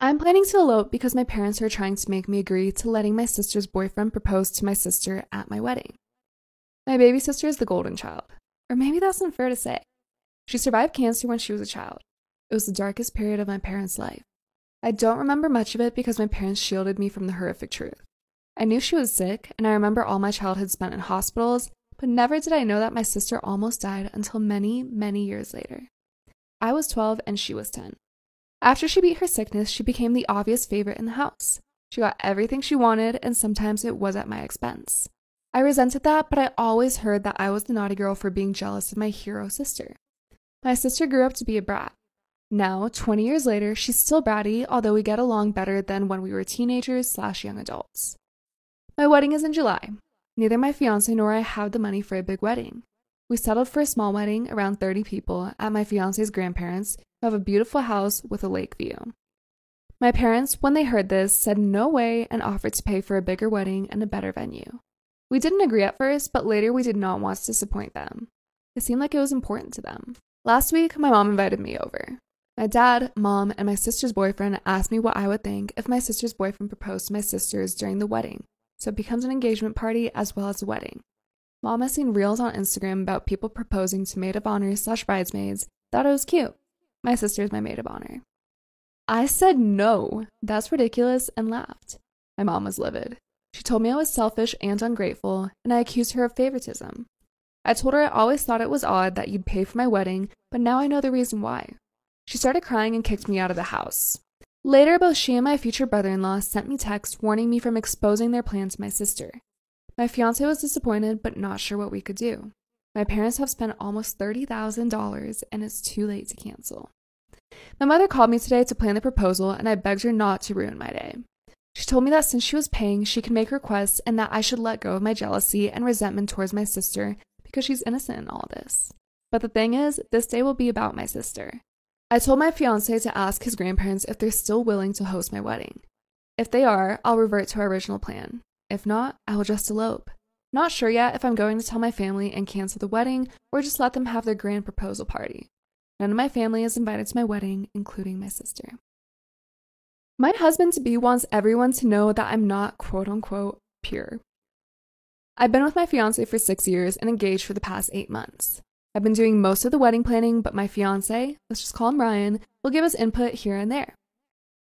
I'm planning to elope because my parents are trying to make me agree to letting my sister's boyfriend propose to my sister at my wedding. My baby sister is the golden child. Or maybe that's unfair to say. She survived cancer when she was a child. It was the darkest period of my parents' life. I don't remember much of it because my parents shielded me from the horrific truth. I knew she was sick, and I remember all my childhood spent in hospitals, but never did I know that my sister almost died until many, many years later. I was 12 and she was 10. After she beat her sickness, she became the obvious favorite in the house. She got everything she wanted, and sometimes it was at my expense. I resented that, but I always heard that I was the naughty girl for being jealous of my hero sister. My sister grew up to be a brat. Now, 20 years later, she's still bratty, although we get along better than when we were teenagers/young adults. My wedding is in July. Neither my fiancé nor I have the money for a big wedding. We settled for a small wedding, around 30 people, at my fiancé's grandparents', who have a beautiful house with a lake view. My parents, when they heard this, said no way and offered to pay for a bigger wedding and a better venue. We didn't agree at first, but later we did not want to disappoint them. It seemed like it was important to them. Last week, my mom invited me over. My dad, mom, and my sister's boyfriend asked me what I would think if my sister's boyfriend proposed to my sisters during the wedding, so it becomes an engagement party as well as a wedding. Mom has seen reels on Instagram about people proposing to maid of honor/bridesmaids, thought it was cute. My sister is my maid of honor. I said no, that's ridiculous, and laughed. My mom was livid. She told me I was selfish and ungrateful, and I accused her of favoritism. I told her I always thought it was odd that you'd pay for my wedding, but now I know the reason why. She started crying and kicked me out of the house. Later, both she and my future brother-in-law sent me texts warning me from exposing their plan to my sister. My fiancé was disappointed, but not sure what we could do. My parents have spent almost $30,000, and it's too late to cancel. My mother called me today to plan the proposal, and I begged her not to ruin my day. She told me that since she was paying, she could make requests and that I should let go of my jealousy and resentment towards my sister because she's innocent in all this. But the thing is, this day will be about my sister. I told my fiancé to ask his grandparents if they're still willing to host my wedding. If they are, I'll revert to our original plan. If not, I will just elope. Not sure yet if I'm going to tell my family and cancel the wedding or just let them have their grand proposal party. None of my family is invited to my wedding, including my sister. My husband-to-be wants everyone to know that I'm not quote-unquote pure. I've been with my fiancé for 6 years and engaged for the past 8 months. I've been doing most of the wedding planning, but my fiancé, let's just call him Ryan, will give us input here and there.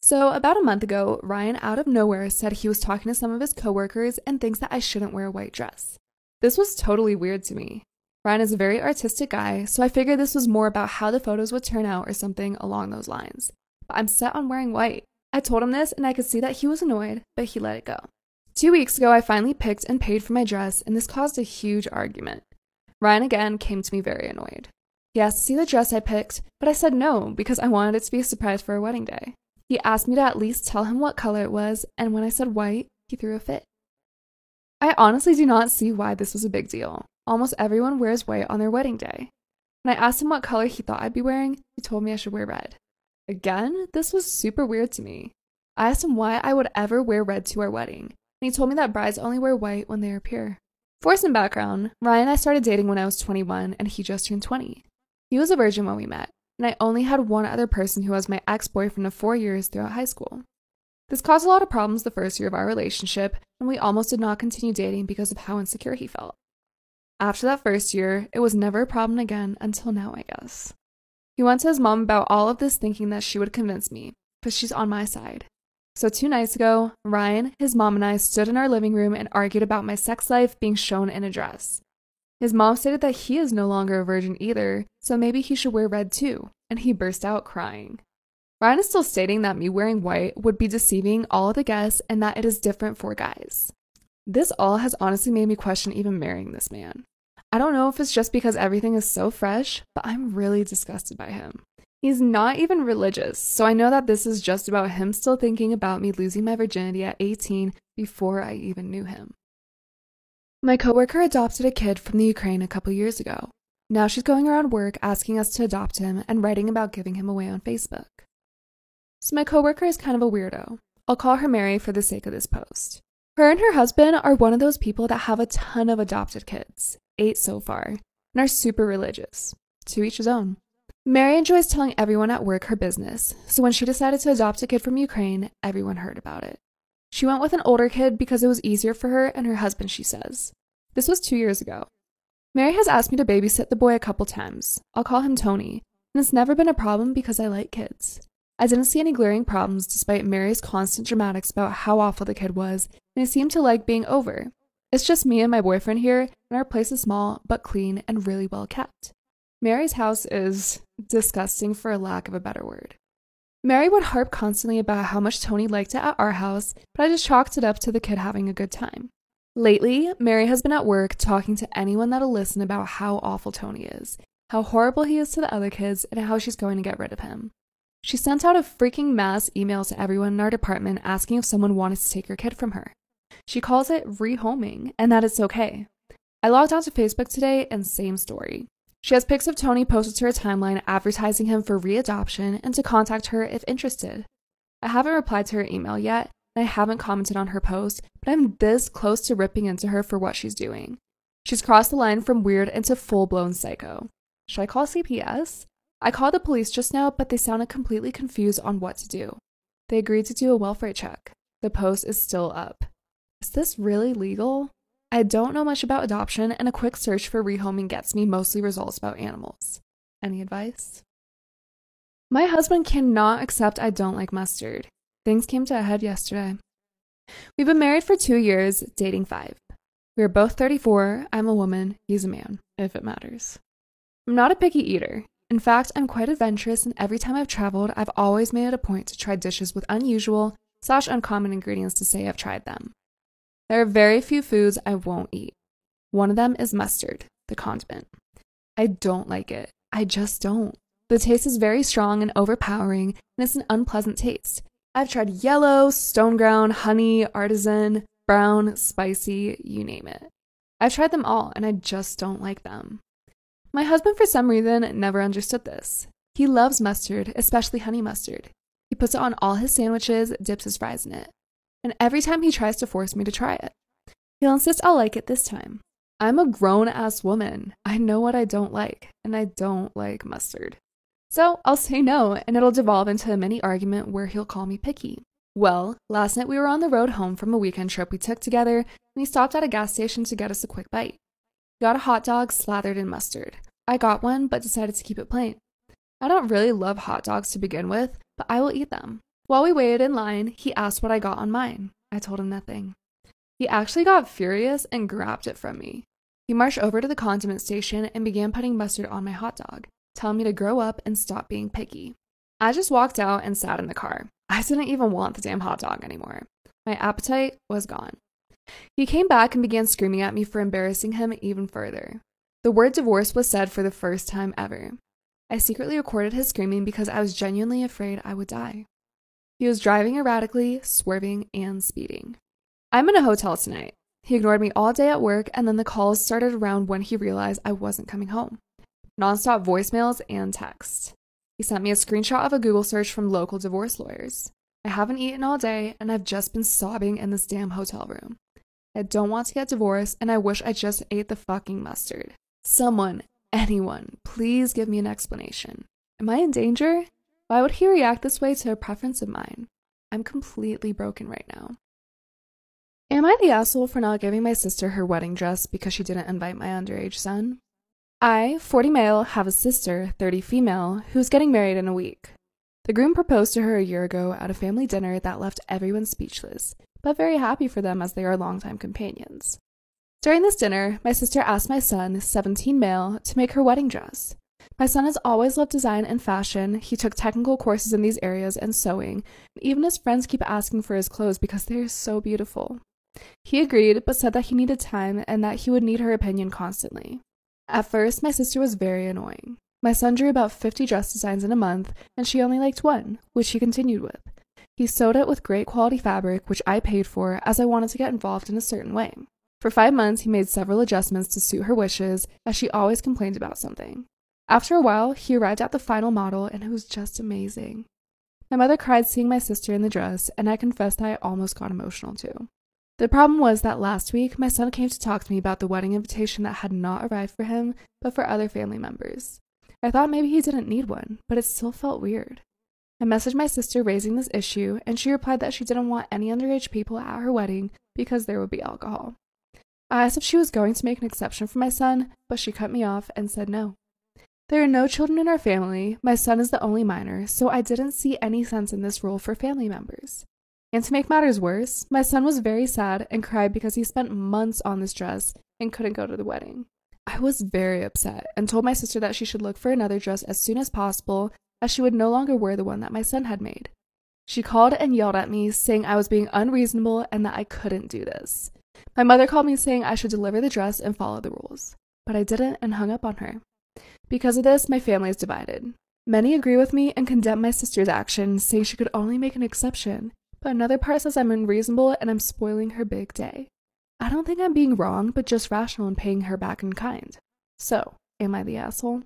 So about a month ago, Ryan out of nowhere said he was talking to some of his coworkers and thinks that I shouldn't wear a white dress. This was totally weird to me. Ryan is a very artistic guy, so I figured this was more about how the photos would turn out or something along those lines. But I'm set on wearing white. I told him this and I could see that he was annoyed, but he let it go. 2 weeks ago, I finally picked and paid for my dress, and this caused a huge argument. Ryan again came to me very annoyed. He asked to see the dress I picked, but I said no because I wanted it to be a surprise for our wedding day. He asked me to at least tell him what color it was, and when I said white, he threw a fit. I honestly do not see why this was a big deal. Almost everyone wears white on their wedding day. When I asked him what color he thought I'd be wearing, he told me I should wear red. Again, this was super weird to me. I asked him why I would ever wear red to our wedding, and he told me that brides only wear white when they are pure. For some background, Ryan and I started dating when I was 21 and he just turned 20. He was a virgin when we met, and I only had one other person who was my ex-boyfriend of 4 years throughout high school. This caused a lot of problems the first year of our relationship, and we almost did not continue dating because of how insecure he felt. After that first year, it was never a problem again until now, I guess. He went to his mom about all of this thinking that she would convince me, but she's on my side. So 2 nights ago, Ryan, his mom, and I stood in our living room and argued about my sex life being shown in a dress. His mom stated that he is no longer a virgin either, so maybe he should wear red too, and he burst out crying. Ryan is still stating that me wearing white would be deceiving all of the guests and that it is different for guys. This all has honestly made me question even marrying this man. I don't know if it's just because everything is so fresh, but I'm really disgusted by him. He's not even religious, so I know that this is just about him still thinking about me losing my virginity at 18 before I even knew him. My coworker adopted a kid from the Ukraine a couple years ago. Now she's going around work asking us to adopt him and writing about giving him away on Facebook. So my coworker is kind of a weirdo. I'll call her Mary for the sake of this post. Her and her husband are one of those people that have a ton of adopted kids, 8 so far, and are super religious. To each his own. Mary enjoys telling everyone at work her business, so when she decided to adopt a kid from Ukraine, everyone heard about it. She went with an older kid because it was easier for her and her husband, she says. This was 2 years ago. Mary has asked me to babysit the boy a couple times. I'll call him Tony, and it's never been a problem because I like kids. I didn't see any glaring problems despite Mary's constant dramatics about how awful the kid was, and he seemed to like being over. It's just me and my boyfriend here, and our place is small, but clean and really well kept. Mary's house is disgusting for a lack of a better word. Mary would harp constantly about how much Tony liked it at our house, but I just chalked it up to the kid having a good time. Lately, Mary has been at work talking to anyone that'll listen about how awful Tony is, how horrible he is to the other kids, and how she's going to get rid of him. She sent out a freaking mass email to everyone in our department asking if someone wanted to take her kid from her. She calls it rehoming, and that it's okay. I logged onto Facebook today, and same story. She has pics of Tony posted to her timeline advertising him for readoption and to contact her if interested. I haven't replied to her email yet, and I haven't commented on her post, but I'm this close to ripping into her for what she's doing. She's crossed the line from weird into full-blown psycho. Should I call CPS? I called the police just now, but they sounded completely confused on what to do. They agreed to do a welfare check. The post is still up. Is this really legal? I don't know much about adoption, and a quick search for rehoming gets me mostly results about animals. Any advice? My husband cannot accept I don't like mustard. Things came to a head yesterday. We've been married for 2 years, dating 5. We are both 34. I'm a woman. He's a man, if it matters. I'm not a picky eater. In fact, I'm quite adventurous, and every time I've traveled, I've always made it a point to try dishes with unusual/uncommon ingredients to say I've tried them. There are very few foods I won't eat. One of them is mustard, the condiment. I don't like it. I just don't. The taste is very strong and overpowering, and it's an unpleasant taste. I've tried yellow, stone ground, honey, artisan, brown, spicy, you name it. I've tried them all, and I just don't like them. My husband, for some reason, never understood this. He loves mustard, especially honey mustard. He puts it on all his sandwiches, dips his fries in it. And every time he tries to force me to try it, he'll insist I'll like it this time. I'm a grown-ass woman. I know what I don't like, and I don't like mustard. So I'll say no, and it'll devolve into a mini argument where he'll call me picky. Well, last night we were on the road home from a weekend trip we took together, and he stopped at a gas station to get us a quick bite. He got a hot dog slathered in mustard. I got one, but decided to keep it plain. I don't really love hot dogs to begin with, but I will eat them. While we waited in line, he asked what I got on mine. I told him nothing. He actually got furious and grabbed it from me. He marched over to the condiment station and began putting mustard on my hot dog, telling me to grow up and stop being picky. I just walked out and sat in the car. I didn't even want the damn hot dog anymore. My appetite was gone. He came back and began screaming at me for embarrassing him even further. The word divorce was said for the first time ever. I secretly recorded his screaming because I was genuinely afraid I would die. He was driving erratically, swerving, and speeding. I'm in a hotel tonight. He ignored me all day at work, and then the calls started around when he realized I wasn't coming home. Non-stop voicemails and texts. He sent me a screenshot of a Google search from local divorce lawyers. I haven't eaten all day, and I've just been sobbing in this damn hotel room. I don't want to get divorced, and I wish I just ate the fucking mustard. Someone, anyone, please give me an explanation. Am I in danger? Why would he react this way to a preference of mine? I'm completely broken right now. Am I the asshole for not giving my sister her wedding dress because she didn't invite my underage son? I, 40 male, have a sister, 30 female, who's getting married in a week. The groom proposed to her a year ago at a family dinner that left everyone speechless, but very happy for them as they are longtime companions. During this dinner, my sister asked my son, 17 male, to make her wedding dress. My son has always loved design and fashion. He took technical courses in these areas and sewing, and even his friends keep asking for his clothes because they are so beautiful. He agreed, but said that he needed time and that he would need her opinion constantly. At first, my sister was very annoying. My son drew about 50 dress designs in a month, and she only liked one, which he continued with. He sewed it with great quality fabric, which I paid for, as I wanted to get involved in a certain way. For 5 months, he made several adjustments to suit her wishes, as she always complained about something. After a while, he arrived at the final model, and it was just amazing. My mother cried seeing my sister in the dress, and I confessed that I almost got emotional too. The problem was that last week, my son came to talk to me about the wedding invitation that had not arrived for him, but for other family members. I thought maybe he didn't need one, but it still felt weird. I messaged my sister raising this issue, and she replied that she didn't want any underage people at her wedding because there would be alcohol. I asked if she was going to make an exception for my son, but she cut me off and said no. There are no children in our family. My son is the only minor, so I didn't see any sense in this rule for family members. And to make matters worse, my son was very sad and cried because he spent months on this dress and couldn't go to the wedding. I was very upset and told my sister that she should look for another dress as soon as possible, as she would no longer wear the one that my son had made. She called and yelled at me, saying I was being unreasonable and that I couldn't do this. My mother called me saying I should deliver the dress and follow the rules, but I didn't and hung up on her. Because of this, my family is divided. Many agree with me and condemn my sister's action, saying she could only make an exception, but another part says I'm unreasonable and I'm spoiling her big day. I don't think I'm being wrong, but just rational in paying her back in kind. So, am I the asshole?